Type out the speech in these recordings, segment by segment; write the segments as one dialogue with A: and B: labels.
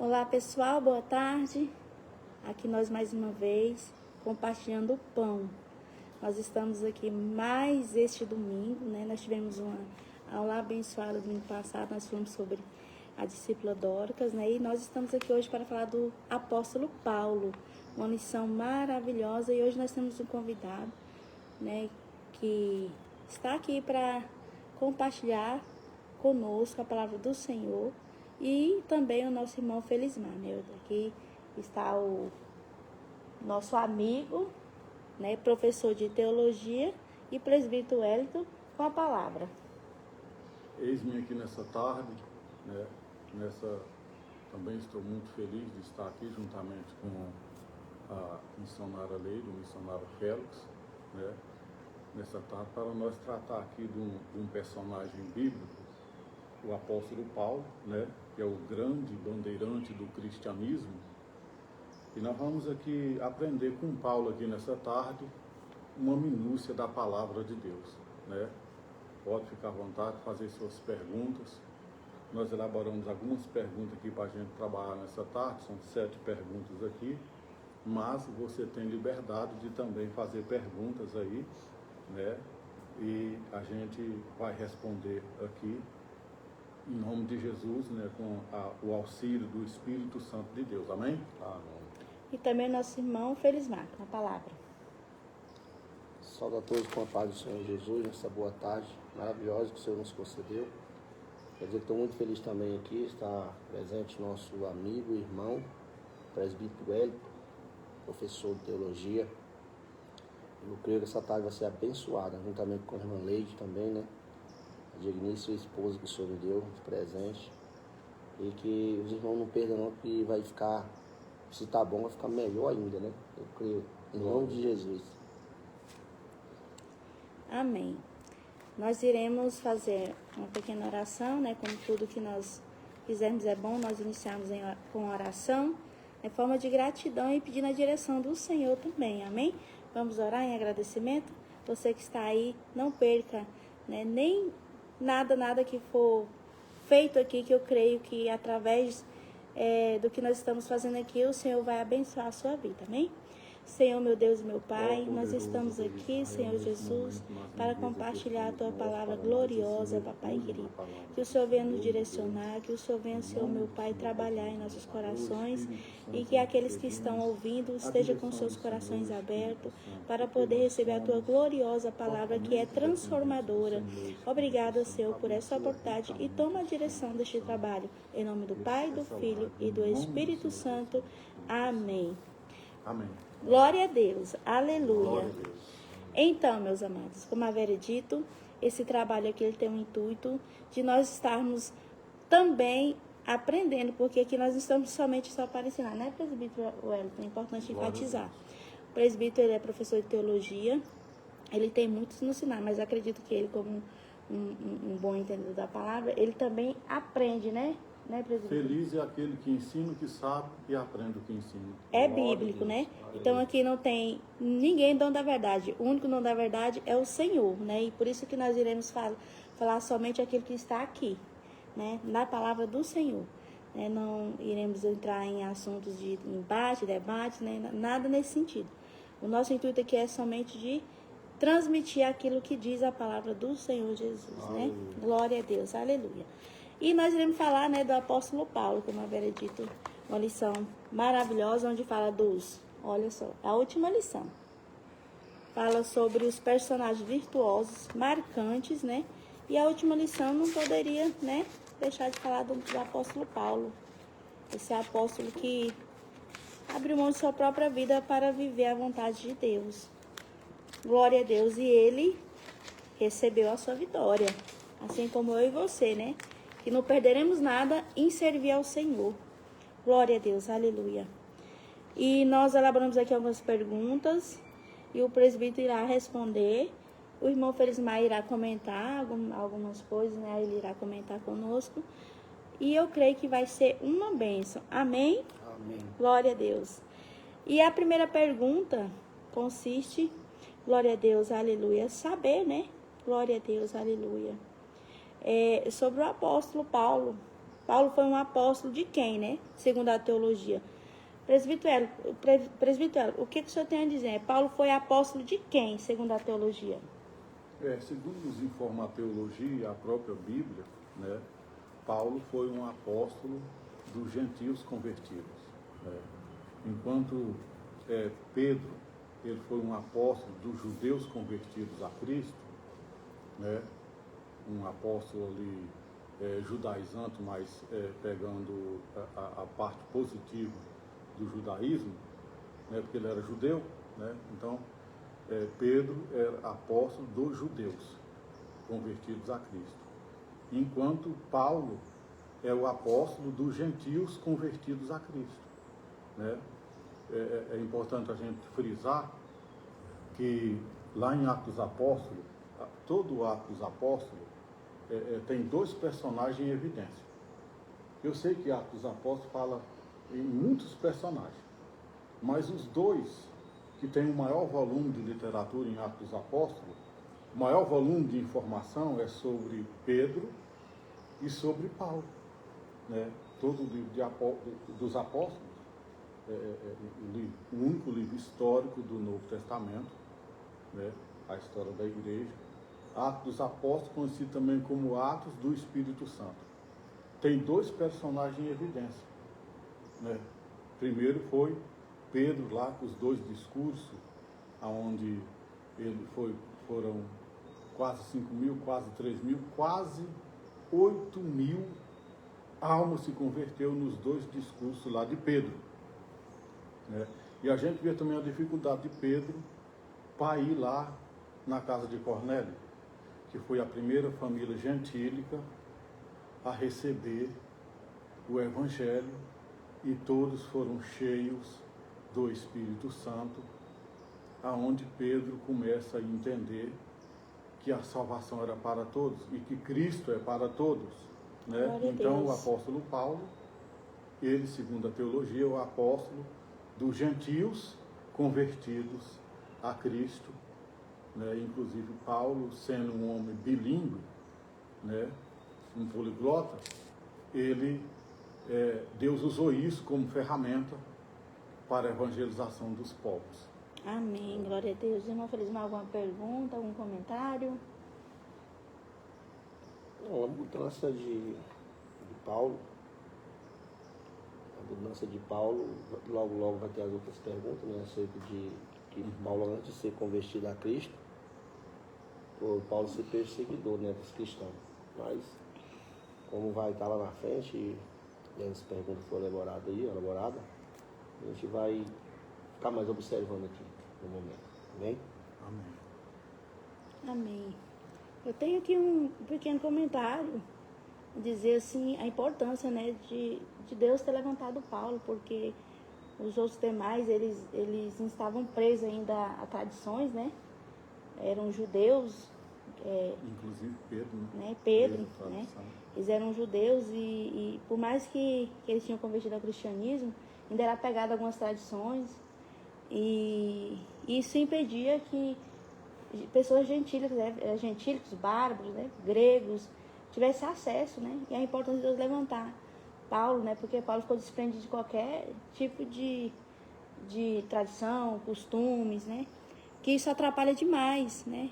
A: Olá pessoal, boa tarde. Aqui nós mais uma vez compartilhando o pão. Nós estamos aqui mais este domingo, né? Nós tivemos uma aula abençoada domingo passado, nós falamos sobre a discípula Dorcas, né? E nós estamos aqui hoje para falar do apóstolo Paulo, uma lição maravilhosa. E hoje nós temos um convidado, né? Que está aqui para compartilhar conosco a palavra do Senhor. E também o nosso irmão Felismar, né? Aqui está o nosso amigo, né? Professor de teologia e presbítero Wellington com a palavra.
B: Eis-me aqui nessa tarde, né? Também estou muito feliz de estar aqui juntamente com a missionária Leide, o missionário Félix, né? Nessa tarde para nós tratar aqui de um personagem bíblico, o apóstolo Paulo, né? Que é o grande bandeirante do cristianismo. E nós vamos aqui aprender com Paulo aqui nessa tarde uma minúcia da palavra de Deus, né? Pode ficar à vontade, fazer suas perguntas. Nós elaboramos algumas perguntas aqui para a gente trabalhar nessa tarde, são 7 perguntas aqui, mas você tem liberdade de também fazer perguntas aí, né? E a gente vai responder aqui em nome de Jesus, né, com o auxílio do Espírito Santo de Deus. Amém? Amém.
A: E também nosso irmão Felismar, com a palavra.
C: Saúde a todos com a paz do Senhor Jesus, nessa boa tarde maravilhosa que o Senhor nos concedeu. Quer dizer que estou muito feliz também aqui, está presente nosso amigo, irmão, presbítero Wellington, professor de teologia. Eu creio que essa tarde vai ser abençoada, juntamente com a irmã Leide também, né? A digníssima esposa que o Senhor me deu de presente. E que os irmãos não perdam não, que vai ficar, se tá bom, vai ficar melhor ainda, né? Eu creio, em nome de Jesus.
A: Amém. Nós iremos fazer uma pequena oração, né? Como tudo que nós fizermos é bom, nós iniciamos com oração, em forma de gratidão e pedindo a direção do Senhor também, amém? Vamos orar em agradecimento? Você que está aí, não perca, né? Nem nada que for feito aqui, que eu creio que através do que nós estamos fazendo aqui, o Senhor vai abençoar a sua vida, amém? Senhor, meu Deus e meu Pai, nós estamos aqui, Senhor Jesus, para compartilhar a Tua palavra gloriosa, Papai querido. Que o Senhor venha nos direcionar, que o Senhor venha, Senhor, meu Pai, trabalhar em nossos corações e que aqueles que estão ouvindo estejam com seus corações abertos para poder receber a Tua gloriosa palavra que é transformadora. Obrigada, Senhor, por essa oportunidade e toma a direção deste trabalho. Em nome do Pai, do Filho e do Espírito Santo. Amém.
B: Amém.
A: Glória a Deus, aleluia.
B: Glória a Deus.
A: Então, meus amados, como havia dito, esse trabalho aqui ele tem o intuito de nós estarmos também aprendendo, porque aqui nós não estamos somente só para ensinar, né, presbítero Wellington? É importante enfatizar. O presbítero ele é professor de teologia, ele tem muito a nos ensinar, mas acredito que ele, como um bom entendedor da palavra, ele também aprende, né?
B: Feliz é aquele que ensina o que sabe e aprende o que ensina.
A: É bíblico, né? Então aqui não tem ninguém dono da verdade. O único dono da verdade é o Senhor, né? E por isso que nós iremos falar somente aquilo que está aqui, né? Na palavra do Senhor. Né? Não iremos entrar em assuntos de embate, debate, né? Nada nesse sentido. O nosso intuito aqui é somente de transmitir aquilo que diz a palavra do Senhor Jesus, né? Glória a Deus, aleluia. E nós iremos falar, né, do apóstolo Paulo, como havia dito, uma lição maravilhosa, onde fala olha só, a última lição. Fala sobre os personagens virtuosos, marcantes, né? E a última lição não poderia, né, deixar de falar do apóstolo Paulo. Esse apóstolo que abriu mão de sua própria vida para viver a vontade de Deus. Glória a Deus. E ele recebeu a sua vitória, assim como eu e você, né? Que não perderemos nada em servir ao Senhor. Glória a Deus, aleluia. E nós elaboramos aqui algumas perguntas e o presbítero irá responder. O irmão Felismar irá comentar algumas coisas, né? Ele irá comentar conosco. E eu creio que vai ser uma bênção. Amém?
C: Amém.
A: Glória a Deus. E a primeira pergunta consiste, glória a Deus, aleluia, saber, né? Glória a Deus, aleluia. Sobre o apóstolo Paulo, Paulo foi um apóstolo de quem, né? Segundo a teologia. Presbítero, o que o senhor tem a dizer? Paulo foi apóstolo de quem, segundo a teologia?
B: Segundo nos informa a teologia e a própria Bíblia, né, Paulo foi um apóstolo dos gentios convertidos. Né? Enquanto Pedro, ele foi um apóstolo dos judeus convertidos a Cristo, né? Um apóstolo ali judaizante, mas pegando a parte positiva do judaísmo, né? Porque ele era judeu, né? Então, Pedro era apóstolo dos judeus convertidos a Cristo, enquanto Paulo é o apóstolo dos gentios convertidos a Cristo, né? É importante a gente frisar que lá em Atos dos Apóstolos, todo o Atos dos Apóstolos tem dois personagens em evidência. Eu sei que Atos dos Apóstolos fala em muitos personagens, mas os dois que têm o maior volume de literatura em Atos dos Apóstolos, o maior volume de informação é sobre Pedro e sobre Paulo, né? Todo o livro dos Apóstolos, o único livro histórico do Novo Testamento, né? A história da igreja. Atos dos Apóstolos, conhecido também como Atos do Espírito Santo. Tem dois personagens em evidência, né? Primeiro foi Pedro lá com os dois discursos, aonde foram quase 5.000, quase 3.000, quase 8.000 almas se converteu nos dois discursos lá de Pedro, né? E a gente vê também a dificuldade de Pedro para ir lá na casa de Cornélio, que foi a primeira família gentílica a receber o Evangelho, e todos foram cheios do Espírito Santo, aonde Pedro começa a entender que a salvação era para todos e que Cristo é para todos, né? Então o apóstolo Paulo, ele, segundo a teologia, é o apóstolo dos gentios convertidos a Cristo, né? Inclusive Paulo, sendo um homem bilíngue, né? Um poliglota, Deus usou isso como ferramenta para a evangelização dos povos.
A: Amém, glória a Deus. Irmão Felismar, alguma pergunta, algum comentário?
C: Não, a mudança de Paulo, logo vai ter as outras perguntas, né, acerca de que Paulo, antes de ser convertido a Cristo, o Paulo ser perseguidor, né, dos cristãos. Mas, como vai estar lá na frente, e as perguntas foram elaboradas, a gente vai ficar mais observando aqui no momento. Amém?
B: Amém.
A: Amém. Eu tenho aqui um pequeno comentário, dizer assim, a importância, né, de Deus ter levantado Paulo, porque os outros demais, eles estavam presos ainda a tradições, né? Eram judeus.
B: Inclusive Pedro,
A: né? Pedro, né? Eles eram judeus e por mais que eles tinham convertido ao cristianismo, ainda era apegado a algumas tradições, e isso impedia que pessoas gentílicas, bárbaros, né? Gregos, tivessem acesso, né? E a importância de Deus levantar Paulo, né? Porque Paulo ficou desprendido de qualquer tipo de tradição, costumes, né? Que isso atrapalha demais, né?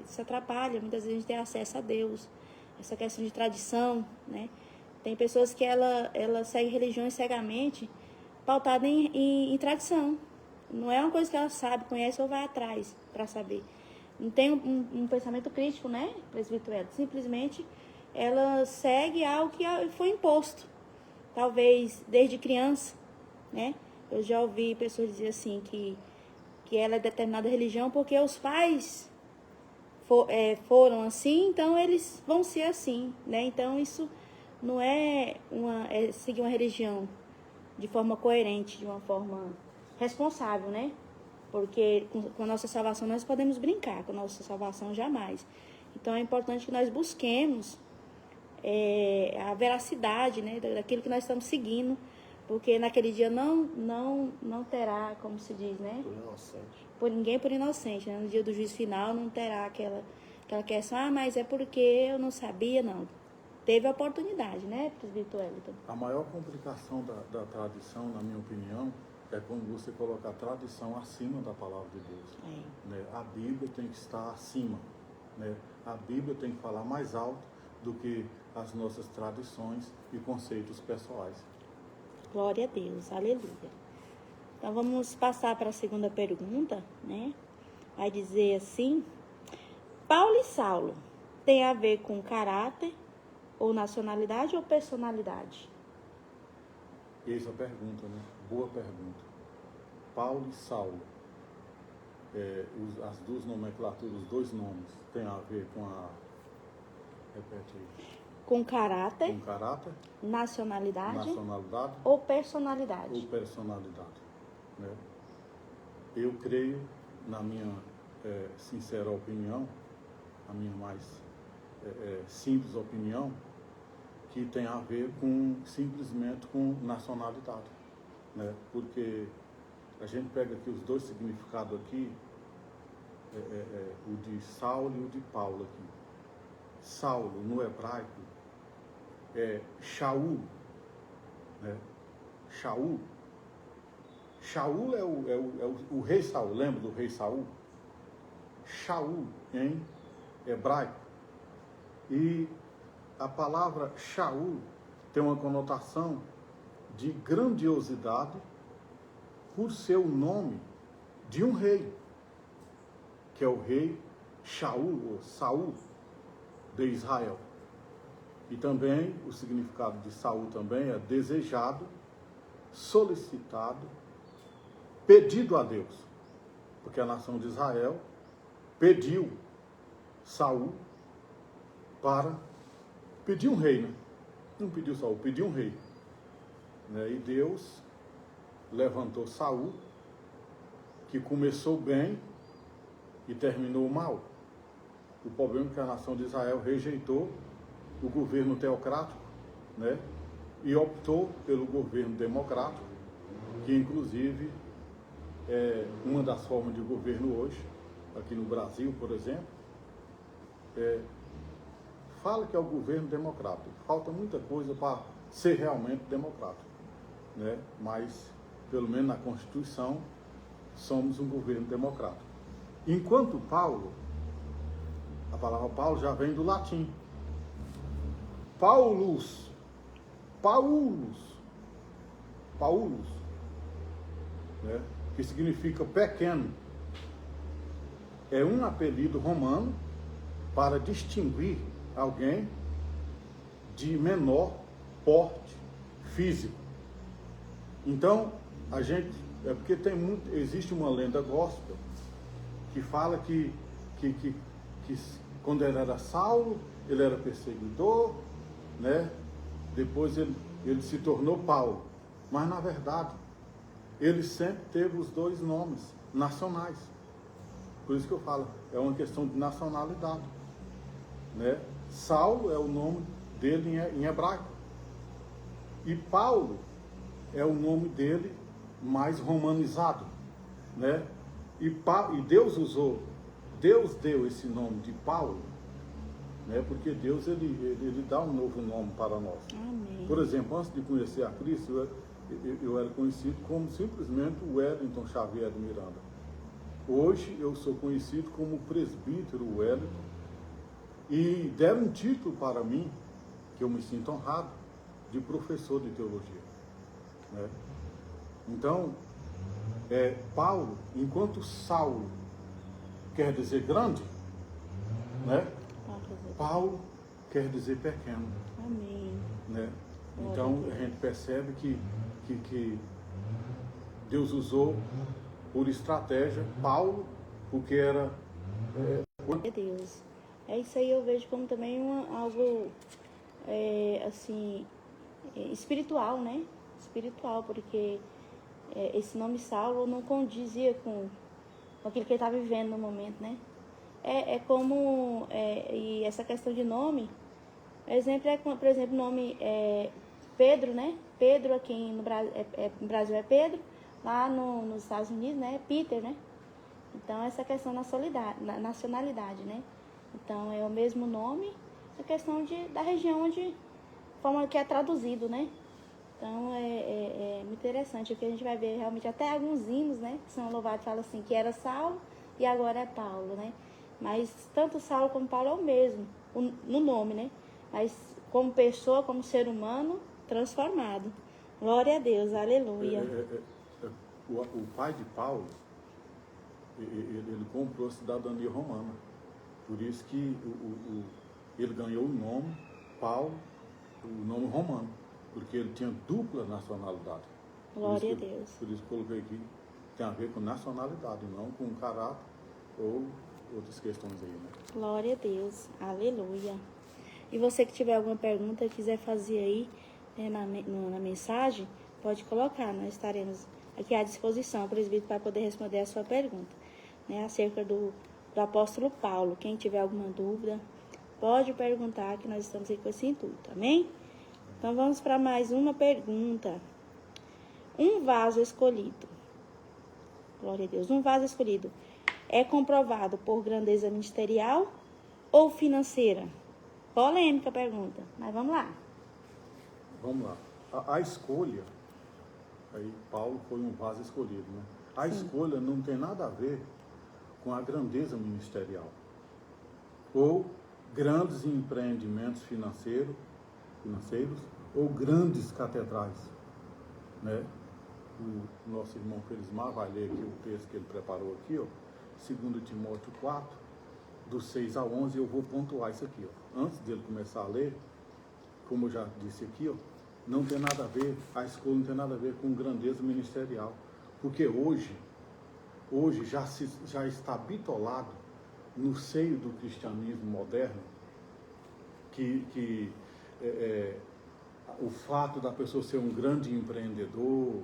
A: Isso atrapalha, muitas vezes a gente tem acesso a Deus. Essa questão de tradição, né? Tem pessoas que ela segue religiões cegamente, pautada em tradição. Não é uma coisa que ela sabe, conhece ou vai atrás para saber. Não tem um pensamento crítico, né, presbítero? Simplesmente ela segue algo que foi imposto, talvez desde criança, né? Eu já ouvi pessoas dizer assim que ela é determinada religião porque os pais foram assim, então eles vão ser assim, né? Então isso não é seguir uma religião de forma coerente, de uma forma responsável, né? Porque com a nossa salvação nós podemos brincar, com a nossa salvação jamais. Então é importante que nós busquemos a veracidade, né, daquilo que nós estamos seguindo, porque naquele dia não terá, como se diz, né?
C: Por inocente.
A: Por ninguém por inocente, né? No dia do juízo final não terá aquela questão, mas é porque eu não sabia, não. teve a oportunidade, né, presbítero Wellington?
B: A maior complicação da tradição, na minha opinião, é quando você coloca a tradição acima da palavra de Deus. Né? A Bíblia tem que estar acima. Né? A Bíblia tem que falar mais alto do que as nossas tradições e conceitos pessoais.
A: Glória a Deus, aleluia. Então vamos passar para a segunda pergunta, né? Vai dizer assim: Paulo e Saulo tem a ver com caráter, ou nacionalidade, ou personalidade?
B: Eis a pergunta, né? Boa pergunta. Paulo e Saulo, as duas nomenclaturas, os dois nomes, tem a ver com a... Repete aí.
A: Com caráter,
B: Com caráter,
A: nacionalidade,
B: nacionalidade
A: ou personalidade?
B: ou personalidade. Né? Eu creio, na minha sincera opinião, a minha mais simples opinião, que tem a ver simplesmente com nacionalidade, né? Porque a gente pega aqui os dois significados aqui, o de Saulo e o de Paulo aqui. Saulo, no hebraico, é Shaul, né? Shaul. Shaul é o rei Saul, lembra do rei Saul? Shaul, em hebraico. E a palavra Shaul tem uma conotação de grandiosidade por ser o nome de um rei, que é o rei Shaul, ou Saul, de Israel. E também o significado de Saul também é desejado, solicitado, pedido a Deus. Porque a nação de Israel pediu Saul para pedir um rei, né? Não pediu Saul, pediu um rei. Né? E Deus levantou Saul, que começou bem e terminou mal. O problema é que a nação de Israel rejeitou o governo teocrático, né? E optou pelo governo democrático, que inclusive é uma das formas de governo hoje, aqui no Brasil, por exemplo, fala que é o governo democrático. Falta muita coisa para ser realmente democrático, né? Mas, pelo menos na Constituição, somos um governo democrático. Enquanto Paulo, a palavra Paulo já vem do latim. Paulus, né? Que significa pequeno. É um apelido romano para distinguir alguém de menor porte físico. Então, é porque existe uma lenda gospel que fala que quando ele era Saulo, ele era perseguidor, né? Depois ele se tornou Paulo. Mas, na verdade, ele sempre teve os dois nomes nacionais. Por isso que eu falo, é uma questão de nacionalidade, né? Saulo é o nome dele em hebraico. E Paulo é o nome dele mais romanizado, né? E Deus deu esse nome de Paulo, né? Porque Deus ele dá um novo nome para nós.
A: Amém.
B: Por exemplo, antes de conhecer a Cristo, eu era conhecido como simplesmente o Wellington Xavier de Miranda. Hoje eu sou conhecido como presbítero Wellington, e deram um título para mim, que eu me sinto honrado, de professor de teologia, né? Então, Paulo, enquanto Saulo quer dizer grande, né? Paulo quer dizer pequeno.
A: Amém.
B: Né? Então a gente percebe que Deus usou por estratégia Paulo, porque era...
A: Deus. Isso aí eu vejo como também algo assim, espiritual, né? Espiritual, porque esse nome Saulo não condizia com aquilo que ele estava vivendo no momento, né? E essa questão de nome, exemplo por exemplo, o nome Pedro, né? Pedro aqui no Brasil é Pedro, lá nos Estados Unidos, né? É Peter, né? Então, essa questão da nacionalidade, né? Então, é o mesmo nome, a questão da região onde, forma que é traduzido, né? Então é muito interessante, porque a gente vai ver realmente até alguns hinos, né? Que São Louvado fala assim, que era Saulo e agora é Paulo, né? Mas tanto Saulo como Paulo é o mesmo, no nome, né? Mas como pessoa, como ser humano, transformado. Glória a Deus, aleluia.
B: O pai de Paulo, ele comprou a cidadania romana. Por isso que ele ganhou o nome Paulo, o nome romano, porque ele tinha dupla nacionalidade.
A: Glória a Deus.
B: Por isso que eu coloquei aqui, tem a ver com nacionalidade, não com caráter ou outras questões aí, né?
A: Glória a Deus, aleluia. E você que tiver alguma pergunta, quiser fazer aí, né, na mensagem, pode colocar, nós estaremos aqui à disposição, o presbítero vai poder responder a sua pergunta, né, acerca do apóstolo Paulo. Quem tiver alguma dúvida, pode perguntar, que nós estamos aqui com esse intuito, amém? Então vamos para mais uma pergunta. Um vaso escolhido, glória a Deus, um vaso escolhido é comprovado por grandeza ministerial ou financeira? Polêmica pergunta, mas vamos lá.
B: Vamos lá. A escolha, aí Paulo foi um vaso escolhido, né? A escolha não tem nada a ver com a grandeza ministerial ou grandes empreendimentos financeiros ou grandes catedrais, né? O nosso irmão Felismar vai ler aqui o texto que ele preparou aqui, ó, 2 Timóteo 4, do 6 a 11, eu vou pontuar isso aqui, ó. Antes dele começar a ler, como eu já disse aqui, ó, não tem nada a ver, a escolha não tem nada a ver com grandeza ministerial, porque hoje já está bitolado no seio do cristianismo moderno que o fato da pessoa ser um grande empreendedor,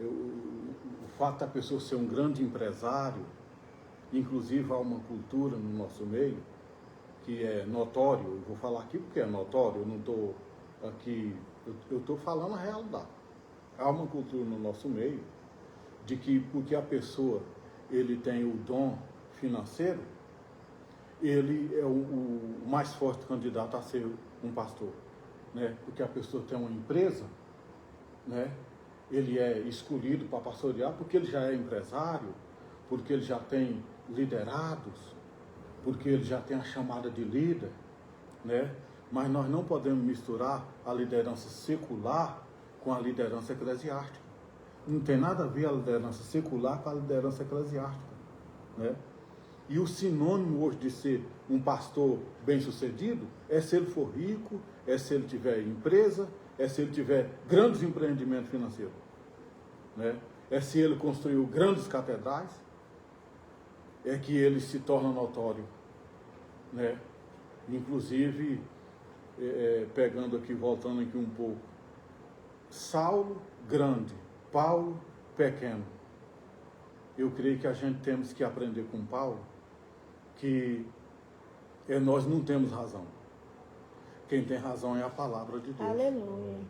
B: o fato da pessoa ser um grande empresário, inclusive há uma cultura no nosso meio que é notório, eu vou falar aqui porque é notório, eu não estou aqui, eu estou falando a realidade. Há uma cultura no nosso meio de que porque a pessoa ele tem o dom financeiro, ele é o mais forte candidato a ser um pastor, né? Porque a pessoa tem uma empresa, né? Ele é escolhido para pastorear porque ele já é empresário, porque ele já tem liderados, porque ele já tem a chamada de líder, né? Mas nós não podemos misturar a liderança secular com a liderança eclesiástica. Não tem nada a ver a liderança secular com a liderança eclesiástica, né? E o sinônimo hoje de ser um pastor bem-sucedido é se ele for rico, é se ele tiver empresa, é se ele tiver grandes empreendimentos financeiros, né? É se ele construiu grandes catedrais, é que ele se torna notório, né? Inclusive, pegando aqui, voltando aqui um pouco, Saulo grande, Paulo pequeno. Eu creio que a gente temos que aprender com Paulo que nós não temos razão. Quem tem razão é a palavra de Deus.
A: Aleluia.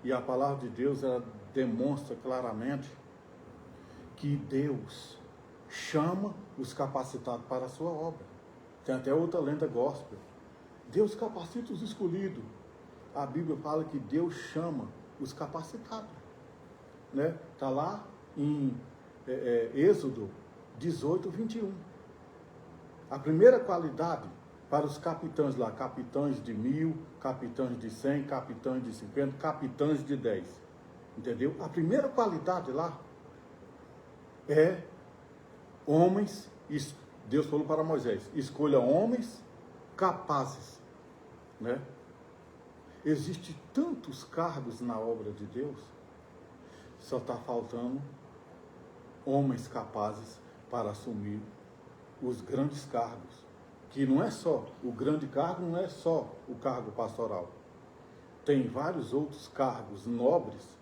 B: E a palavra de Deus, ela demonstra claramente que Deus chama os capacitados para a sua obra. Tem até outra lenda gospel. Deus capacita os escolhidos. A Bíblia fala que Deus chama os capacitados, né? Está lá em Êxodo 18, 21. A primeira qualidade para os capitães lá, capitães de 1000, capitães de 100, capitães de 50, capitães de 10. Entendeu? A primeira qualidade lá é homens, Deus falou para Moisés, escolha homens capazes, né? Existem tantos cargos na obra de Deus, só está faltando homens capazes para assumir os grandes cargos, que não é só, o grande cargo não é só o cargo pastoral, tem vários outros cargos nobres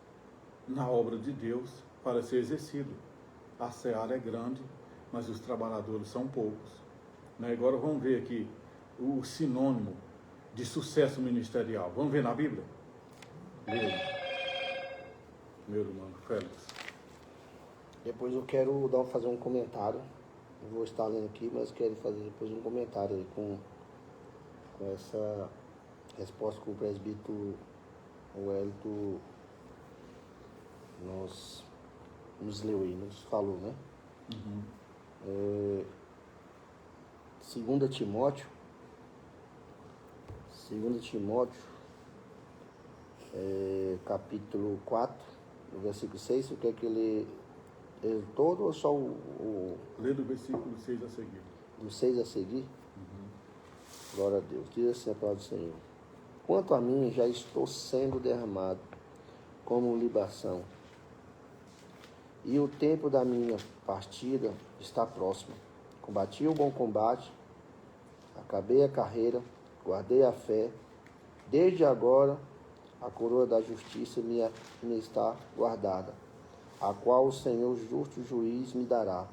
B: na obra de Deus para ser exercido. A seara é grande, mas os trabalhadores são poucos, né? Agora vamos ver aqui o sinônimo de sucesso ministerial. Vamos ver na Bíblia? Meu irmão Félix.
C: Depois eu quero fazer um comentário. Eu vou estar lendo aqui, mas quero fazer depois um comentário aí com com essa resposta que o presbítero Wellington nos leu aí, nos falou, né? 2 Timóteo, capítulo 4, no versículo 6, o que é que ele todo ou só
B: Lê do versículo 6 a seguir.
C: do 6 a seguir? Glória a Deus. Diz assim a palavra do Senhor. Quanto a mim, já estou sendo derramado como libação, e o tempo da minha partida está próximo. Combati o bom combate, acabei a carreira, guardei a fé. Desde agora, a coroa da justiça me está guardada, a qual o Senhor justo juiz me dará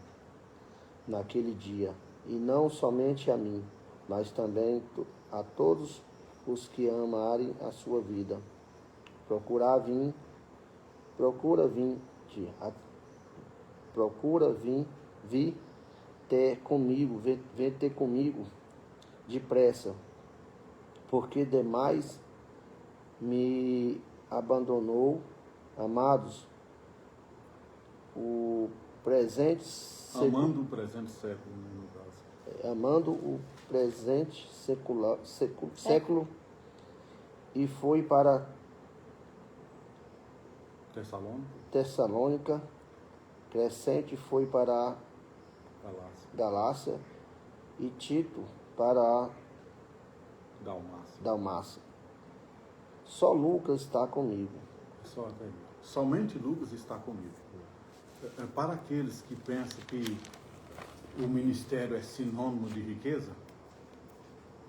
C: naquele dia, e não somente a mim, mas também a todos os que amarem a sua vida. Procura vir ter comigo, vem ter comigo depressa, porque demais me abandonou, amados, o presente
B: Amando o presente século, né, no caso.
C: amando o presente século, e foi para Tessalônica, Crescente foi para Galácia, e Tito para Dalmácia. Só Lucas está comigo.
B: Somente Lucas está comigo. Para aqueles que pensam que o ministério é sinônimo de riqueza,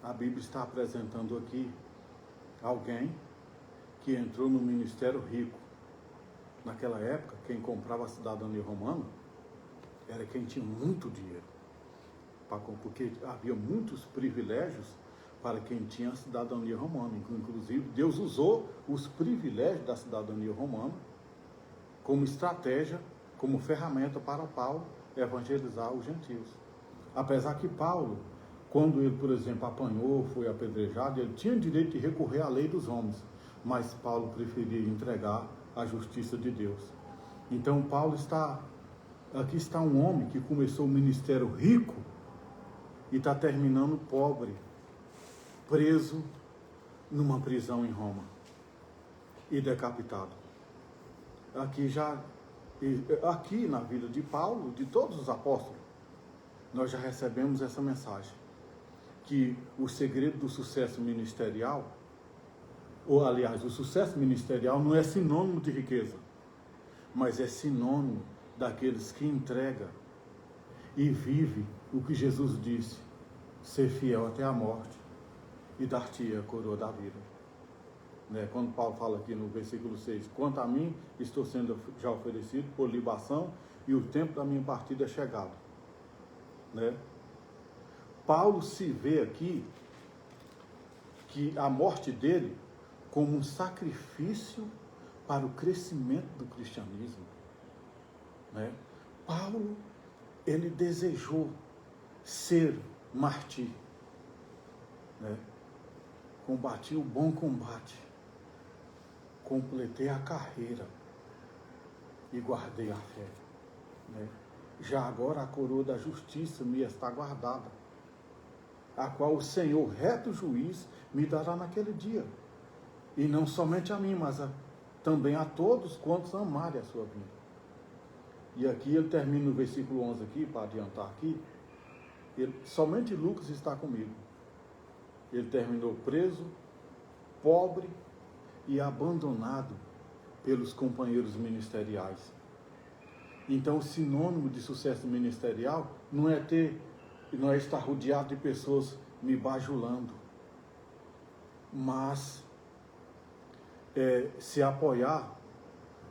B: a Bíblia está apresentando aqui alguém que entrou no ministério rico. Naquela época, quem comprava a cidadania romana era quem tinha muito dinheiro, porque havia muitos privilégios para quem tinha a cidadania romana. Inclusive, Deus usou os privilégios da cidadania romana como estratégia, como ferramenta para Paulo evangelizar os gentios. Apesar que Paulo, quando ele, por exemplo, apanhou, foi apedrejado, ele tinha direito de recorrer à lei dos homens, mas Paulo preferia entregar a justiça de Deus. Então aqui está um homem que começou o ministério rico e está terminando pobre, preso numa prisão em Roma e decapitado. Aqui na vida de Paulo, de todos os apóstolos, nós já recebemos essa mensagem, que o segredo do sucesso ministerial, ou aliás, o sucesso ministerial não é sinônimo de riqueza, mas é sinônimo daqueles que entregam e vivem o que Jesus disse, ser fiel até a morte e dar-te a coroa da vida. Né? Quando Paulo fala aqui no versículo 6, quanto a mim, estou sendo já oferecido por libação e o tempo da minha partida é chegado. Né? Paulo se vê aqui que a morte dele como um sacrifício para o crescimento do cristianismo. Né? Paulo, ele desejou ser mártir. Né? Combati o bom combate, completei a carreira e guardei a fé. Né? Já agora a coroa da justiça me está guardada, a qual o Senhor, reto juiz, me dará naquele dia. E não somente a mim, mas também a todos quantos amarem a sua vida. E aqui ele termina no versículo 11 aqui, para adiantar aqui, somente Lucas está comigo. Ele terminou preso, pobre e abandonado pelos companheiros ministeriais. Então, o sinônimo de sucesso ministerial não é estar rodeado de pessoas me bajulando, mas se apoiar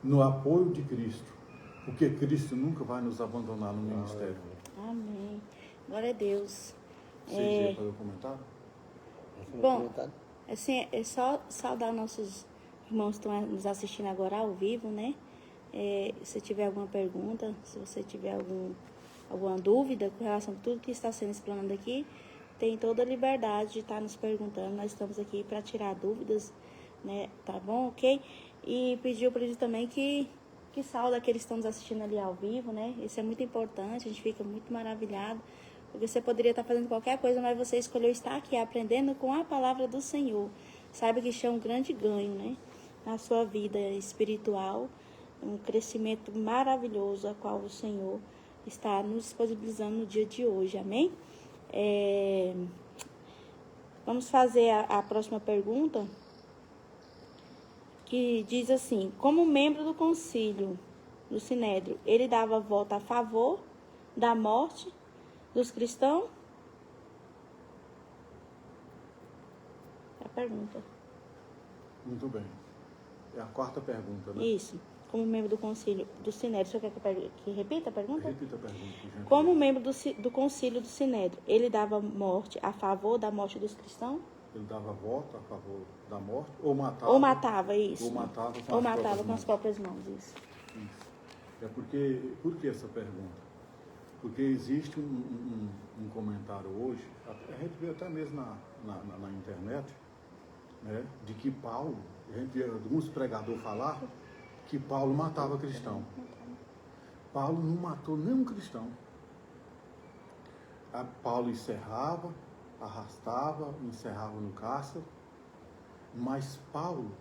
B: no apoio de Cristo, porque Cristo nunca vai nos abandonar no ministério.
A: Amém. Glória a Deus.
B: Você ia fazer um comentário?
A: Bom, assim, é só saudar nossos irmãos que estão nos assistindo agora ao vivo, né? Se tiver alguma pergunta, se você tiver alguma dúvida com relação a tudo que está sendo explanado aqui, tem toda a liberdade de estar nos perguntando. Nós estamos aqui para tirar dúvidas, né? Tá bom, ok? E pediu para ele também que salve aqueles que estão nos assistindo ali ao vivo, né? Isso é muito importante, a gente fica muito maravilhado. Porque você poderia estar fazendo qualquer coisa, mas você escolheu estar aqui aprendendo com a palavra do Senhor. Saiba que isso é um grande ganho, né? Na sua vida espiritual, um crescimento maravilhoso a qual o Senhor está nos disponibilizando no dia de hoje, amém? Vamos fazer a próxima pergunta, que diz assim: como membro do concílio do Sinédrio, ele dava voto a favor da morte dos cristãos? É a pergunta.
B: Muito bem. É a quarta pergunta, né?
A: Isso. Como membro do concílio do Sinédrio, você quer que repita a pergunta?
B: Repita a pergunta, por gentileza.
A: Como membro do concílio do Sinédrio, ele dava morte a favor da morte dos cristãos?
B: Ele dava voto a favor da morte ou matava?
A: Ou matava, isso.
B: Ou matava
A: Com as próprias mãos, isso.
B: Isso. Por que essa pergunta? Porque existe um comentário hoje, a gente vê até mesmo na internet, né, de que Paulo, a gente vê alguns pregadores falar que Paulo matava cristão. Paulo não matou nenhum cristão. Paulo encerrava, arrastava, encerrava no cárcere, mas Paulo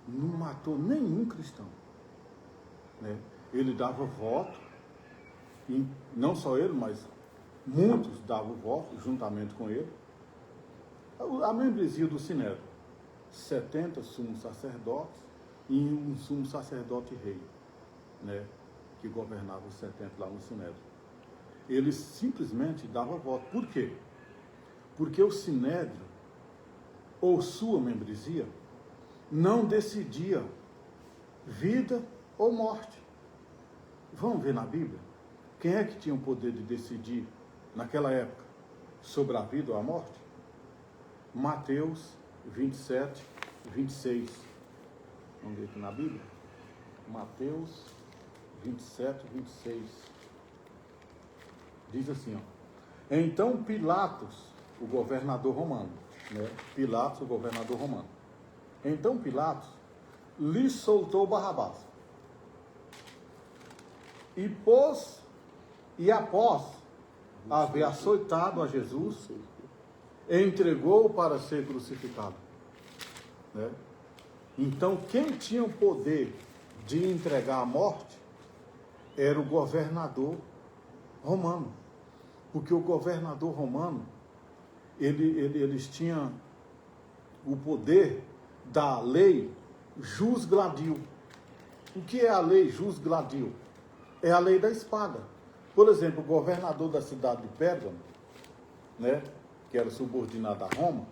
B: não matou nenhum cristão, né? Ele dava voto, e não só ele, mas muitos davam voto juntamente com ele. A membresia do Sinédrio, 70 sumos sacerdotes e um sumo sacerdote rei, né, que governava os 70 lá no Sinédrio. Ele simplesmente dava voto. Por quê? Porque o Sinédrio, ou sua membresia, não decidia vida ou morte. Vamos ver na Bíblia? Quem é que tinha o poder de decidir, naquela época, sobre a vida ou a morte? Mateus 27, 26. Vamos ver aqui na Bíblia? Mateus 27, 26. Diz assim, ó. Então Pilatos, o governador romano, né? Pilatos, o governador romano. Então Pilatos lhe soltou Barrabás. E após haver açoitado a Jesus, entregou-o para ser crucificado, né? Então, quem tinha o poder de entregar a morte era o governador romano, porque o governador romano, eles tinham o poder da lei jus gladio. O que é a lei jus gladio? É a lei da espada. Por exemplo, o governador da cidade de Pérgamo, né, que era subordinado a Roma,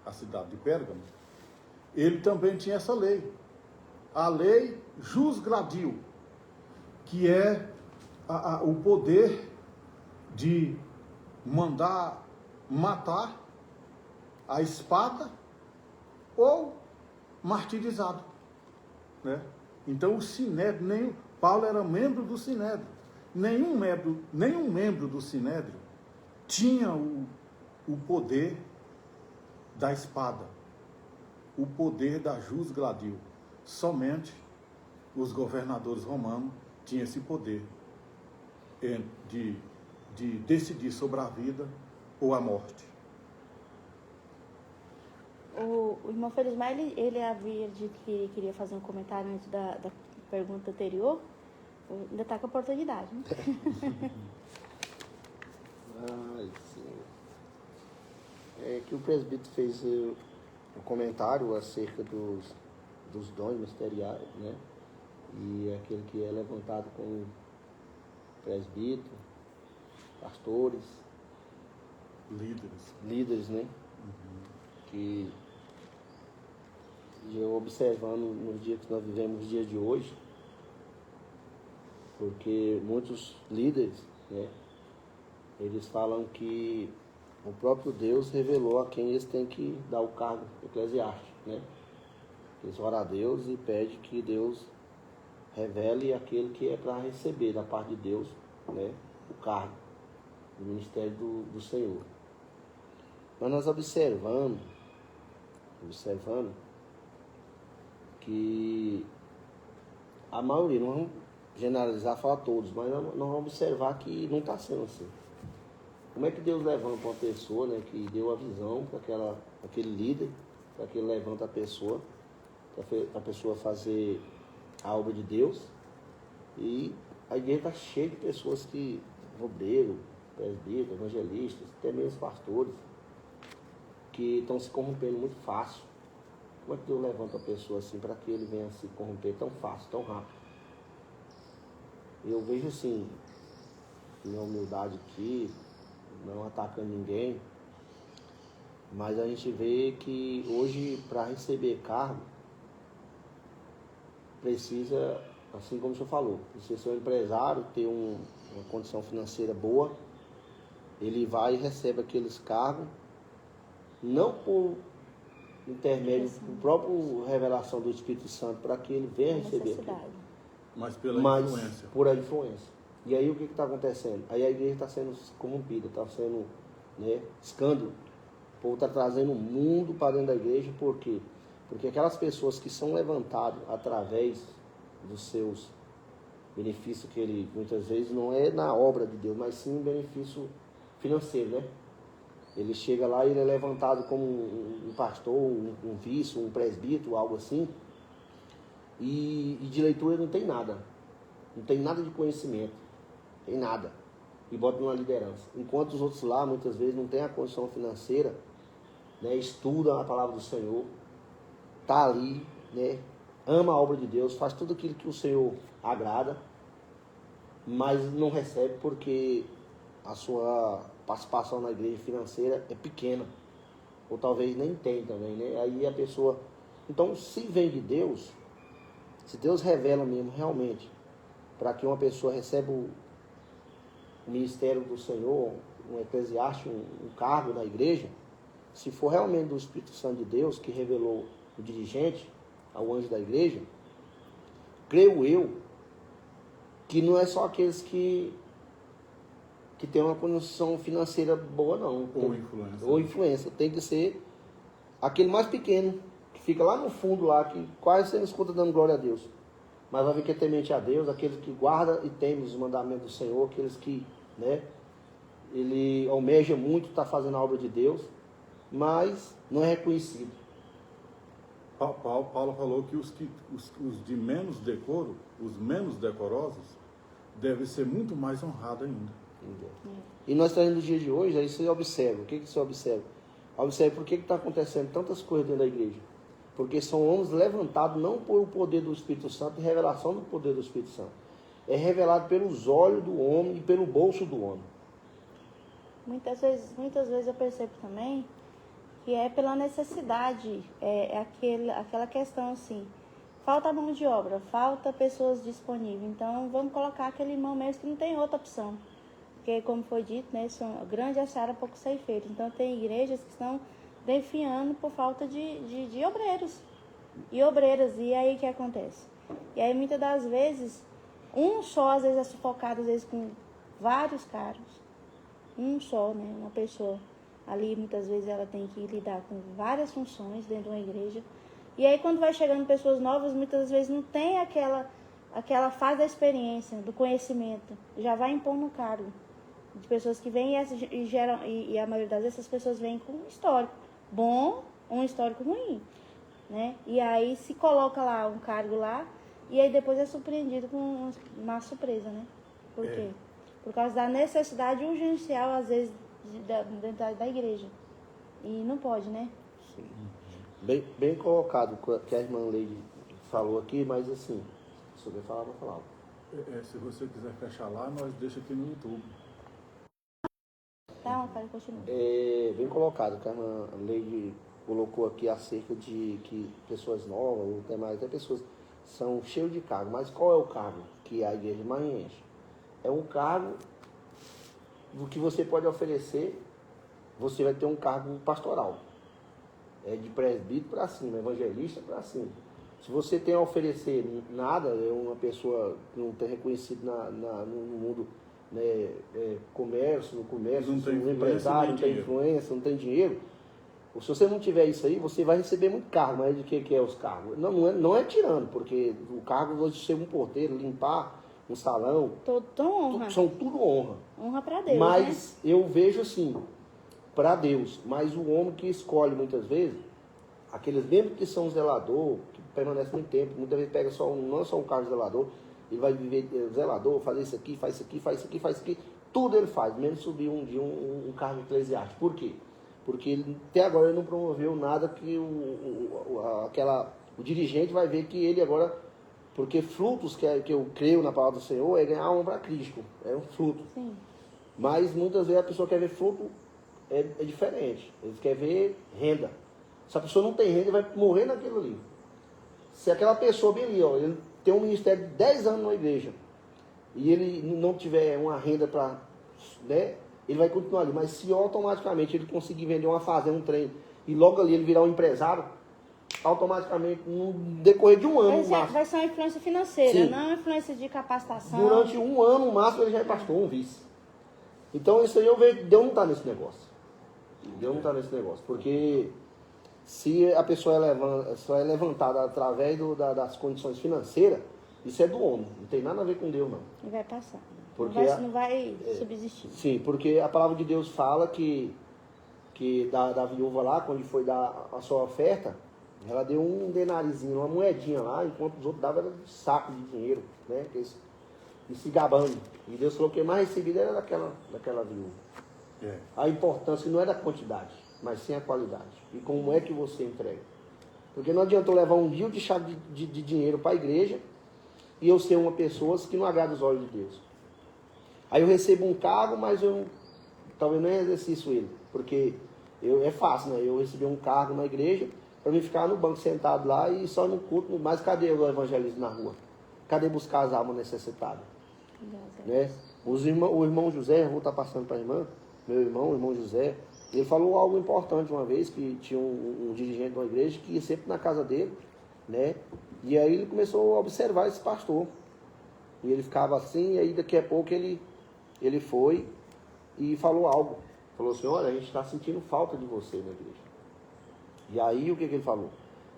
B: a cidade de Pérgamo, ele também tinha essa lei. A lei jus gladio, que é o poder de mandar matar a espada ou martirizado, né? Então o Sinédrio, Paulo era membro do Sinédrio. Nenhum membro do Sinédrio tinha o poder da espada, o poder da jus gladio. Somente os governadores romanos tinham esse poder de decidir sobre a vida ou a morte.
A: O irmão Felismar, ele havia dito que queria fazer um comentário antes da pergunta anterior. Ainda está com a oportunidade, né?
C: Ai, sim. É que o presbítero fez um comentário acerca dos dons ministeriais, né? E aquele que é levantado como presbítero, pastores, líderes, né? Que eu observando nos dias que nós vivemos, os dias de hoje, porque muitos líderes, né, eles falam que o próprio Deus revelou a quem eles têm que dar o cargo eclesiástico, né? Eles oram a Deus e pedem que Deus revele aquele que é para receber da parte de Deus, né, o cargo, o ministério do Senhor. Mas nós observando que a maioria, não vamos generalizar, falar todos, mas nós vamos observar que não está sendo assim. Como é que Deus levanta uma pessoa, né, que deu a visão para aquele líder, para que ele levanta a pessoa, para a pessoa fazer a obra de Deus, e a igreja está cheia de pessoas que, obreiros, presbíteros, evangelistas, até mesmo pastores, que estão se corrompendo muito fácil. Como é que Deus levanta a pessoa assim para que ele venha se corromper tão fácil, tão rápido? Eu vejo assim, minha humildade aqui, não atacando ninguém, mas a gente vê que hoje, para receber cargo, precisa, assim como o senhor falou, precisa ser um empresário, ter uma condição financeira boa. Ele vai e recebe aqueles cargos, não por intermédio, por própria revelação do Espírito Santo, para que ele venha receber aquilo,
B: mas pela influência.
C: por a influência. E aí o que está acontecendo? Aí a igreja está sendo corrompida, está sendo, né, escândalo. O povo está trazendo o mundo para dentro da igreja, por quê? Porque aquelas pessoas que são levantadas através dos seus benefícios, que ele muitas vezes não é na obra de Deus, mas sim benefício financeiro, né? Ele chega lá e ele é levantado como um pastor, um vice, um presbítero, algo assim, e de leitura não tem nada. Não tem nada de conhecimento. Tem nada. E bota numa liderança. Enquanto os outros lá, muitas vezes, não tem a condição financeira, né, estudam a palavra do Senhor, tá ali, né, ama a obra de Deus, faz tudo aquilo que o Senhor agrada, mas não recebe porque a sua participação na igreja financeira é pequena. Ou talvez nem tem também, né? Aí a pessoa... Então, se vem de Deus, se Deus revela mesmo, realmente, para que uma pessoa receba o ministério do Senhor, um eclesiástico, um cargo na igreja, se for realmente do Espírito Santo de Deus que revelou o dirigente, ao anjo da igreja, creio eu que não é só aqueles que tem uma condição financeira boa, não. Ou influência. Tem que ser aquele mais pequeno, que fica lá no fundo, lá, que quase você não escuta dando glória a Deus. Mas vai ver que é temente a Deus, aqueles que guarda e teme os mandamentos do Senhor, aqueles que, né, ele almeja muito, está fazendo a obra de Deus, mas não é reconhecido.
B: Paulo falou que os de menos decoro, os menos decorosos, devem ser muito mais honrados ainda.
C: E nós estamos no dia de hoje, aí você observa. O que você observa? Observe por que está acontecendo tantas coisas dentro da igreja. Porque são homens levantados não por o poder do Espírito Santo e revelação do poder do Espírito Santo. É revelado pelos olhos do homem e pelo bolso do homem.
A: Muitas vezes eu percebo também que é pela necessidade, aquela questão assim, falta mão de obra, falta pessoas disponíveis, então vamos colocar aquele irmão mesmo que não tem outra opção, porque como foi dito, né, grande é a seara, pouco ceifeiro, então tem igrejas que estão definhando por falta de obreiros e obreiras, e aí o que acontece? E aí muitas das vezes, um só às vezes é sufocado, às vezes com vários cargos, um só, né, uma pessoa. Ali, muitas vezes, ela tem que lidar com várias funções dentro de uma igreja. E aí, quando vai chegando pessoas novas, muitas vezes não tem aquela fase da experiência, do conhecimento. Já vai impondo um cargo de pessoas que vêm e geram... E a maioria das vezes, essas pessoas vêm com um histórico bom ou um histórico ruim, né? E aí, se coloca lá um cargo lá, e aí depois é surpreendido com uma surpresa, né? Por quê? Por causa da necessidade urgencial, às vezes, dentro da igreja. E não pode, né?
C: Sim. Bem colocado o que a irmã Leide falou aqui, mas assim, se eu falar, vou falar.
B: Se você quiser fechar lá, nós deixa aqui no YouTube.
A: Tá, cara, continua.
C: Bem colocado o que a irmã Leide colocou aqui acerca de que pessoas novas, ou até mais, até pessoas são cheias de cargo. Mas qual é o cargo que a igreja mais enche? É um cargo do que você pode oferecer. Você vai ter um cargo pastoral, de presbítero para cima, evangelista para cima. Se você tem a oferecer nada, é uma pessoa que não tem reconhecido no mundo né, comércio, no comércio,
B: Não tem
C: no
B: influência,
C: empresário,
B: nem
C: não tem
B: dinheiro.
C: influência, não tem dinheiro. Se você não tiver isso aí, você vai receber muito cargo. Mas de que é os cargos? Não é tirando, porque o cargo você ser um porteiro, limpar um salão,
A: Toda honra.
C: são tudo honra.
A: Honra para Deus,
C: Mas eu vejo assim, para Deus, mas o homem que escolhe muitas vezes, aqueles mesmo que são zelador, que permanecem muito tempo, muitas vezes pega não só um cargo de zelador, ele vai viver zelador, fazer isso aqui, faz isso aqui, faz isso aqui, faz isso aqui, tudo ele faz, menos subir um dia um cargo eclesiástico. Por quê? Porque até agora ele não promoveu nada que o dirigente vai ver que ele agora, porque frutos que eu creio na palavra do Senhor é ganhar honra para Cristo, é um fruto.
A: Sim.
C: Mas muitas vezes a pessoa quer ver fruto, é diferente, eles querem ver renda. Se a pessoa não tem renda, ele vai morrer naquilo ali. Se aquela pessoa bem ali, ó, ele tem um ministério de 10 anos na igreja, e ele não tiver uma renda para, né, ele vai continuar ali. Mas se automaticamente ele conseguir vender uma fazenda, um trem, e logo ali ele virar um empresário, automaticamente, no decorrer de um ano,
A: Vai ser uma influência financeira,
C: Sim.
A: não uma influência de capacitação.
C: durante um ano, no máximo, ele já é pastor, um vice. Então isso aí eu vejo, Deus não está nesse negócio. Deus não está nesse negócio. Porque se a pessoa só é levantada através das condições financeiras, isso é do homem, não tem nada a ver com Deus, não.
A: E vai passar.
C: Porque
A: Não vai subsistir.
C: Sim, porque a palavra de Deus fala que da viúva lá, quando foi dar a sua oferta, ela deu um denarizinho, uma moedinha lá, enquanto os outros davam um saco de dinheiro, né? E se gabando. E Deus falou que mais recebido era daquela viúva.
B: É.
C: A importância não é da quantidade, mas sim a qualidade. E como é que você entrega. Porque não adianta eu levar um dia de chave de dinheiro para a igreja e eu ser uma pessoa que não agrada os olhos de Deus. Aí eu recebo um cargo, mas eu talvez nem exercício ele. Porque é fácil, né? Eu recebi um cargo na igreja para mim ficar no banco sentado lá e só no culto. Mas cadê o evangelismo na rua? Cadê buscar as almas necessitadas? Né? O irmão José, eu vou estar passando para a irmã, meu irmão, o irmão José, ele falou algo importante uma vez, que tinha um dirigente de uma igreja que ia sempre na casa dele, né? E aí ele começou a observar esse pastor. E ele ficava assim, e aí daqui a pouco ele foi e falou algo. Falou assim, olha, a gente está sentindo falta de você na igreja. E aí o que ele falou?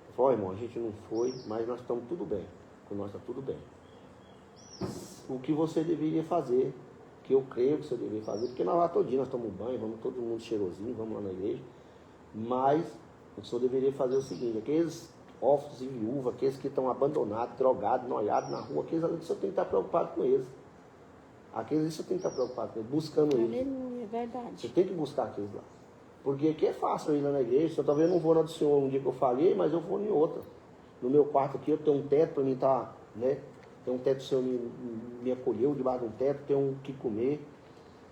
C: Ele falou, irmão, a gente não foi, mas nós estamos tudo bem. Com nós está tudo bem. O que você deveria fazer, que eu creio que você deveria fazer, porque nós lá todo dia nós tomamos banho, vamos todo mundo cheirosinho, vamos lá na igreja, mas o senhor deveria fazer o seguinte, aqueles órfãos e viúvas, aqueles que estão abandonados, drogados, noiados na rua, aqueles ali o senhor tem que estar preocupado com eles. Aqueles ali o senhor tem que estar preocupado com eles, buscando eles.
A: Aleluia, é verdade.
C: Você tem que buscar aqueles lá. Porque aqui é fácil eu ir lá na igreja, eu talvez não vou na do senhor um dia que eu falei, mas eu vou em outra. No meu quarto aqui eu tenho um teto para mim estar, né? Tem um teto, o Senhor me acolheu debaixo de um teto, tem um que comer.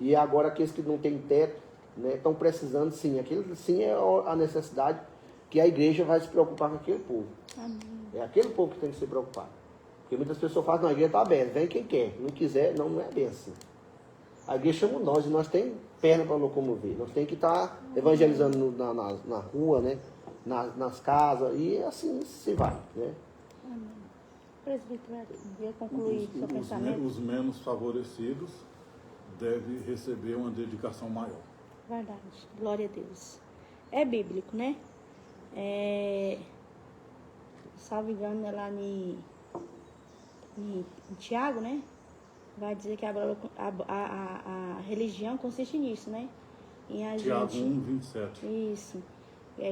C: E agora aqueles que não têm teto, né, estão precisando sim. Aquele sim é a necessidade que a igreja vai se preocupar com aquele povo.
A: Amém.
C: É aquele povo que tem que se preocupar. Porque muitas pessoas falam, não, a igreja está aberta, vem quem quer. Não quiser, não é bem assim. A igreja chama nós, e nós temos perna para locomover. Nós temos que estar evangelizando na rua, né, nas casas, e assim se vai, né?
A: Amém. Presbítero, ia concluir seu pensamento?
B: Os menos favorecidos devem receber uma dedicação maior.
A: Verdade, glória a Deus. É bíblico, né? Salvo engano, é lá em Tiago, né? Vai dizer que a religião consiste nisso, né? Em a
B: Tiago
A: gente,
B: 1:27.
A: Isso.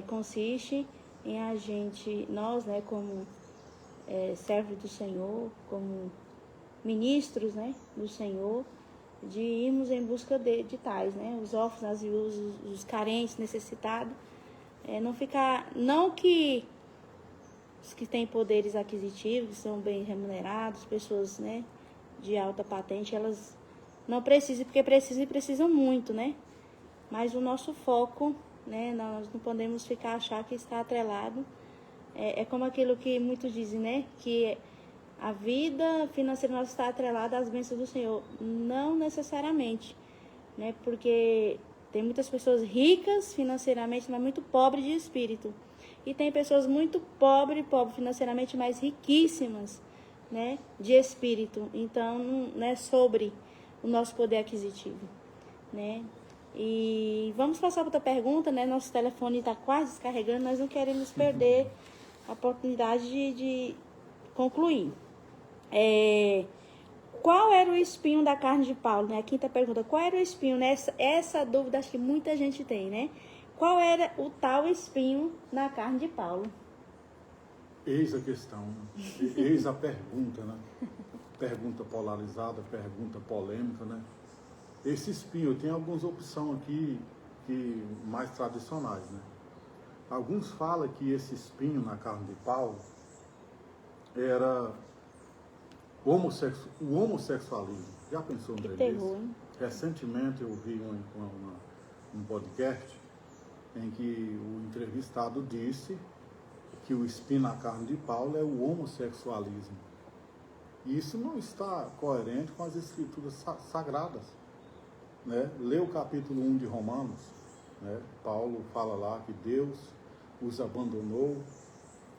A: Consiste em a gente, nós, né, como servos do Senhor, como ministros, né, do Senhor, de irmos em busca de tais, né, os órfãos, as viúvas, os carentes, necessitados, não que os que têm poderes aquisitivos, que são bem remunerados, pessoas, né, de alta patente, elas não precisam, porque precisam muito, né, mas o nosso foco, né, nós não podemos achar que está atrelado. É como aquilo que muitos dizem, né? Que a vida financeira nossa está atrelada às bênçãos do Senhor. Não necessariamente, né? Porque tem muitas pessoas ricas financeiramente, mas muito pobres de espírito. E tem pessoas muito pobres financeiramente, mas riquíssimas, né? De espírito. Então, não é sobre o nosso poder aquisitivo, né? E vamos passar para outra pergunta, né? Nosso telefone está quase descarregando, nós não queremos perder a oportunidade de concluir. Qual era o espinho da carne de Paulo, né? A quinta pergunta, qual era o espinho, né? Essa dúvida acho que muita gente tem, né? Qual era o tal espinho na carne de Paulo?
B: Eis a questão, eis a pergunta, né? Pergunta polarizada, pergunta polêmica, né? Esse espinho, tem algumas opções aqui mais tradicionais, né? Alguns falam que esse espinho na carne de Paulo era o homossexualismo. Já pensou um
A: terror, hein?
B: Recentemente eu vi um podcast em que o entrevistado disse que o espinho na carne de Paulo é o homossexualismo. E isso não está coerente com as escrituras sagradas, né? Lê o capítulo 1 de Romanos, né? Paulo fala lá que Deus os abandonou,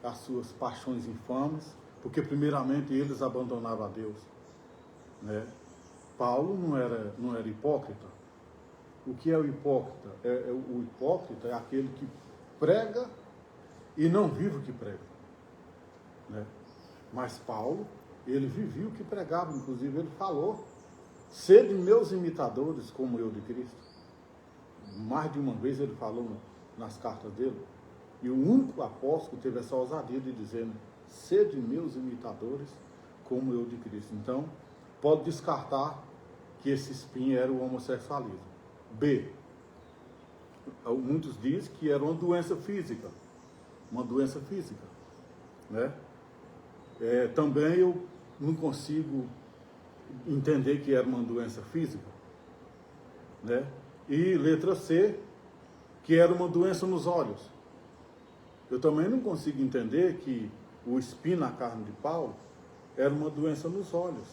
B: as suas paixões infames, porque primeiramente eles abandonaram a Deus, né? Paulo não era hipócrita. O que é o hipócrita? O hipócrita é aquele que prega e não vive o que prega, né? Mas Paulo, ele vivia o que pregava, inclusive ele falou: sede meus imitadores como eu de Cristo. Mais de uma vez ele falou nas cartas dele. E o único apóstolo que teve essa ousadia de dizer: sede meus imitadores como eu de Cristo. Então, pode descartar que esse espinho era o homossexualismo. B. Muitos dizem que era uma doença física. Uma doença física, né? Também eu não consigo entender que era uma doença física, né? E letra C, que era uma doença nos olhos. Eu também não consigo entender que o espinho na carne de Paulo era uma doença nos olhos.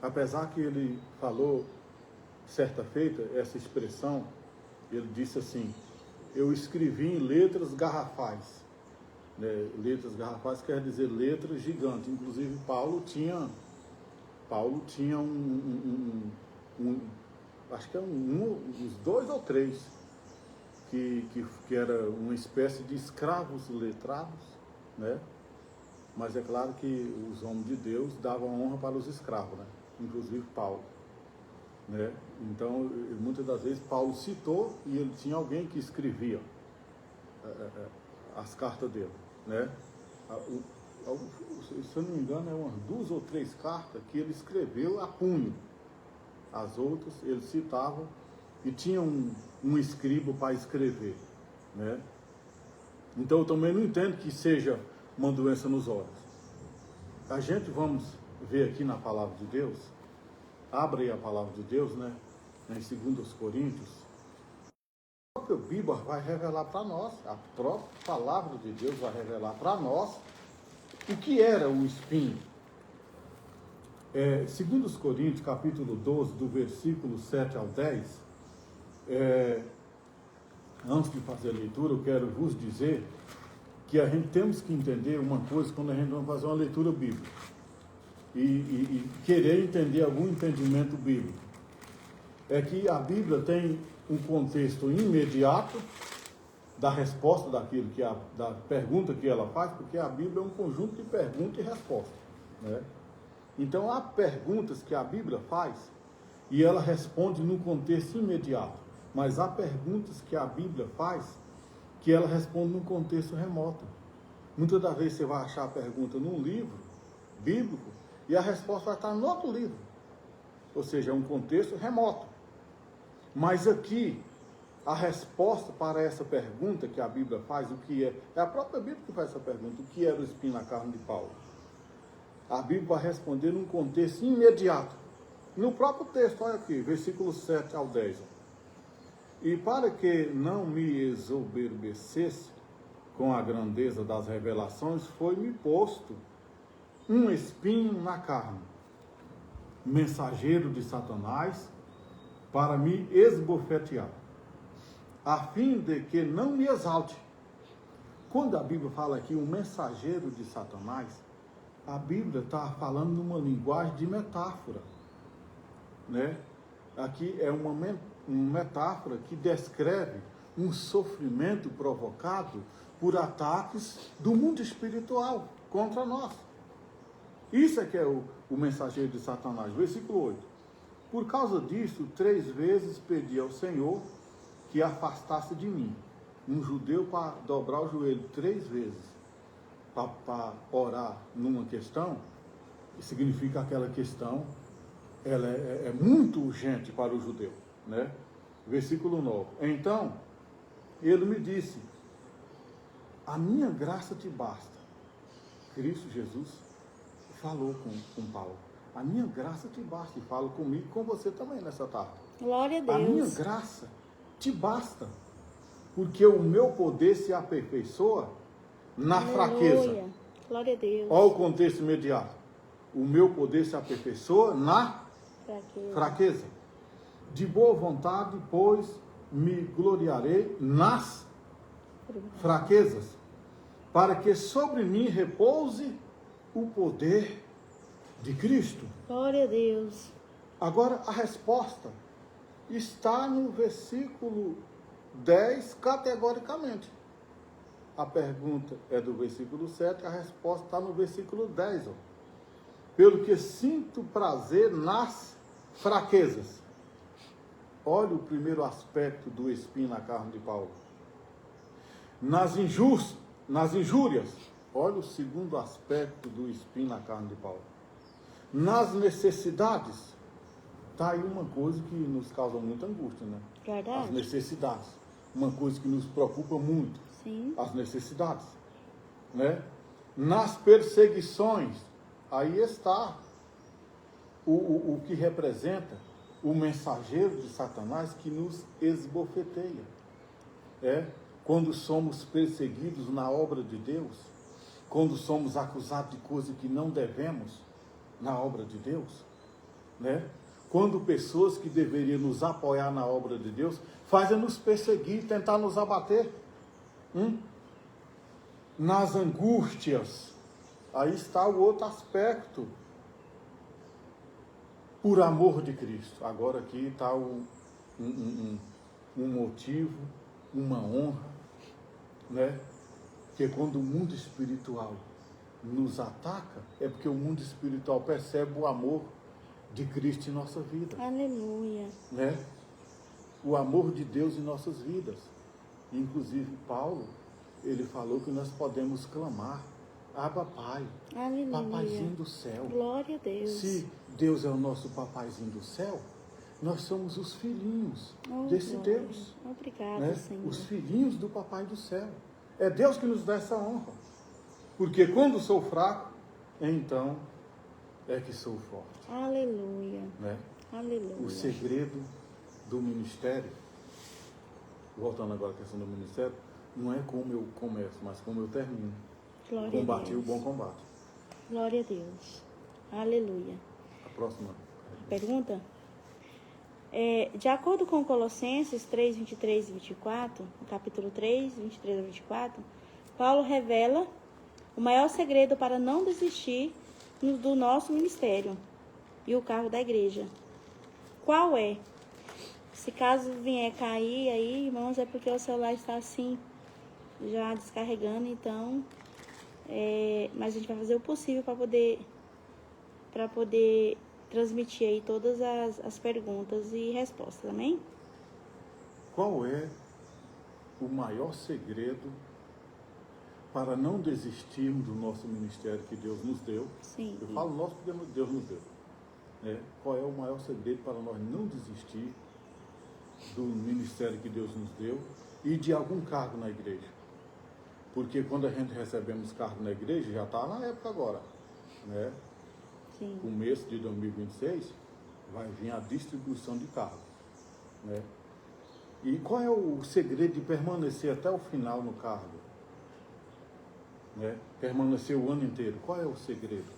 B: Apesar que ele falou, certa feita, essa expressão, ele disse assim: eu escrevi em letras garrafais. Né? Letras garrafais quer dizer letras gigantes. Inclusive Paulo tinha acho que uns 2 ou 3 que era uma espécie de escravos letrados, né? Mas é claro que os homens de Deus davam honra para os escravos, né? Inclusive Paulo, né? Então, muitas das vezes Paulo citou e ele tinha alguém que escrevia as cartas dele, né? Se eu não me engano, é umas 2 ou 3 cartas que ele escreveu a punho. As outras ele citava e tinha um escriba para escrever, né? Então eu também não entendo que seja uma doença nos olhos. A gente vamos ver aqui na palavra de Deus. Abra aí a palavra de Deus, né? Em 2 Coríntios. A própria Bíblia vai revelar para nós, a própria palavra de Deus vai revelar para nós o que era o espinho. 2 Coríntios, capítulo 12, do versículo 7 ao 10, antes de fazer a leitura, eu quero vos dizer que a gente temos que entender uma coisa quando a gente vai fazer uma leitura bíblica e querer entender algum entendimento bíblico. É que a Bíblia tem um contexto imediato da resposta daquilo da pergunta que ela faz, porque a Bíblia é um conjunto de pergunta e resposta, né? Então há perguntas que a Bíblia faz e ela responde no contexto imediato, mas há perguntas que a Bíblia faz que ela responde num contexto remoto. Muitas das vezes você vai achar a pergunta num livro bíblico e a resposta vai estar no outro livro, ou seja, é um contexto remoto. Mas aqui, a resposta para essa pergunta que a Bíblia faz, o que é a própria Bíblia que faz essa pergunta: o que era o espinho na carne de Paulo? A Bíblia vai responder num contexto imediato. No próprio texto, olha aqui, versículos 7 ao 10. E para que não me exoberbecesse com a grandeza das revelações, foi-me posto um espinho na carne, mensageiro de Satanás, para me esbofetear, a fim de que não me exalte. Quando a Bíblia fala aqui um mensageiro de Satanás, a Bíblia está falando numa linguagem de metáfora. né? Aqui é uma metáfora que descreve um sofrimento provocado por ataques do mundo espiritual contra nós. Isso é que é o mensageiro de Satanás. Versículo 8. Por causa disso, 3 vezes pedi ao Senhor que afastasse de mim um judeu para dobrar o joelho 3 vezes para orar numa questão, significa aquela questão, ela é muito urgente para o judeu, né? Versículo 9. Então, ele me disse, a minha graça te basta. Cristo Jesus falou com Paulo. A minha graça te basta. E falo comigo e com você também nessa tarde.
A: Glória a Deus.
B: A minha graça te basta. Porque o meu poder se aperfeiçoa na fraqueza.
A: Glória a Deus.
B: Olha o contexto imediato. O meu poder se aperfeiçoa na fraqueza. De boa vontade, pois, me gloriarei nas fraquezas, para que sobre mim repouse o poder de Cristo.
A: Glória a Deus.
B: Agora, a resposta está no versículo 10, categoricamente. A pergunta é do versículo 7, a resposta está no versículo 10. Ó. Pelo que sinto prazer nas fraquezas. Olha o primeiro aspecto do espinho na carne de Paulo. Nas injúrias. Olha o segundo aspecto do espinho na carne de Paulo. Nas necessidades. Está aí uma coisa que nos causa muita angústia, né?
A: Verdade.
B: As necessidades. Uma coisa que nos preocupa muito.
A: Sim.
B: As necessidades. Né? Nas perseguições. Aí está o que representa o mensageiro de Satanás que nos esbofeteia. Quando somos perseguidos na obra de Deus, quando somos acusados de coisas que não devemos na obra de Deus, né? Quando pessoas que deveriam nos apoiar na obra de Deus fazem nos perseguir, tentar nos abater. Nas angústias, aí está o outro aspecto. Por amor de Cristo. Agora aqui está um motivo, uma honra, né? Que quando o mundo espiritual nos ataca, é porque o mundo espiritual percebe o amor de Cristo em nossa vida.
A: Aleluia.
B: Né? O amor de Deus em nossas vidas. Inclusive, Paulo, ele falou que nós podemos clamar, Abba Pai,
A: Aleluia.
B: Papaizinho do céu.
A: Glória a Deus.
B: Se Deus é o nosso papaizinho do céu, nós somos os filhinhos desse
A: glória.
B: Deus.
A: Obrigada,
B: Né?
A: Senhor.
B: Os filhinhos do papai do céu. É Deus que nos dá essa honra. Porque quando sou fraco, então é que sou forte.
A: Aleluia.
B: Né?
A: Aleluia.
B: O segredo do ministério, voltando agora à questão do ministério, não é como eu começo, mas como eu termino.
A: Glória
B: Combati
A: a Deus.
B: o bom combate.
A: Glória a Deus. Aleluia.
B: A próxima.
A: Pergunta? De acordo com Colossenses 3, 23 e 24, no capítulo 3, 23 a 24, Paulo revela o maior segredo para não desistir do nosso ministério e o cargo da igreja. Qual é? Se caso vier cair aí, irmãos, é porque o celular está assim, já descarregando, então... mas a gente vai fazer o possível para poder transmitir aí todas as perguntas e respostas, amém?
B: Qual é o maior segredo para não desistirmos do nosso ministério que Deus nos deu?
A: Sim.
B: Eu falo nosso porque Deus nos deu. Qual é o maior segredo para nós não desistir do ministério que Deus nos deu e de algum cargo na igreja? Porque quando a gente recebemos cargo na igreja, já está na época agora, né?
A: Sim.
B: Começo de 2026, vai vir a distribuição de cargos, né? E qual é o segredo de permanecer até o final no cargo? Né? Permanecer o ano inteiro. Qual é o segredo?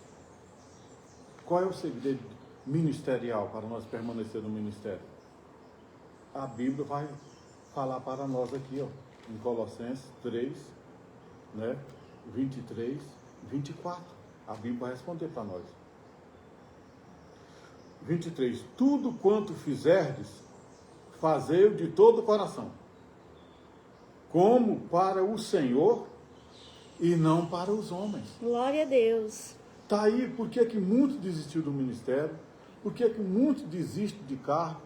B: Qual é o segredo ministerial para nós permanecer no ministério? A Bíblia vai falar para nós aqui, ó, em Colossenses 3, né, 23, 24. A Bíblia vai responder para nós. 23. Tudo quanto fizerdes, fazei-o de todo o coração, como para o Senhor e não para os homens.
A: Glória a Deus.
B: Está aí por que muitos desistiu do ministério, por que muitos desistem de cargo,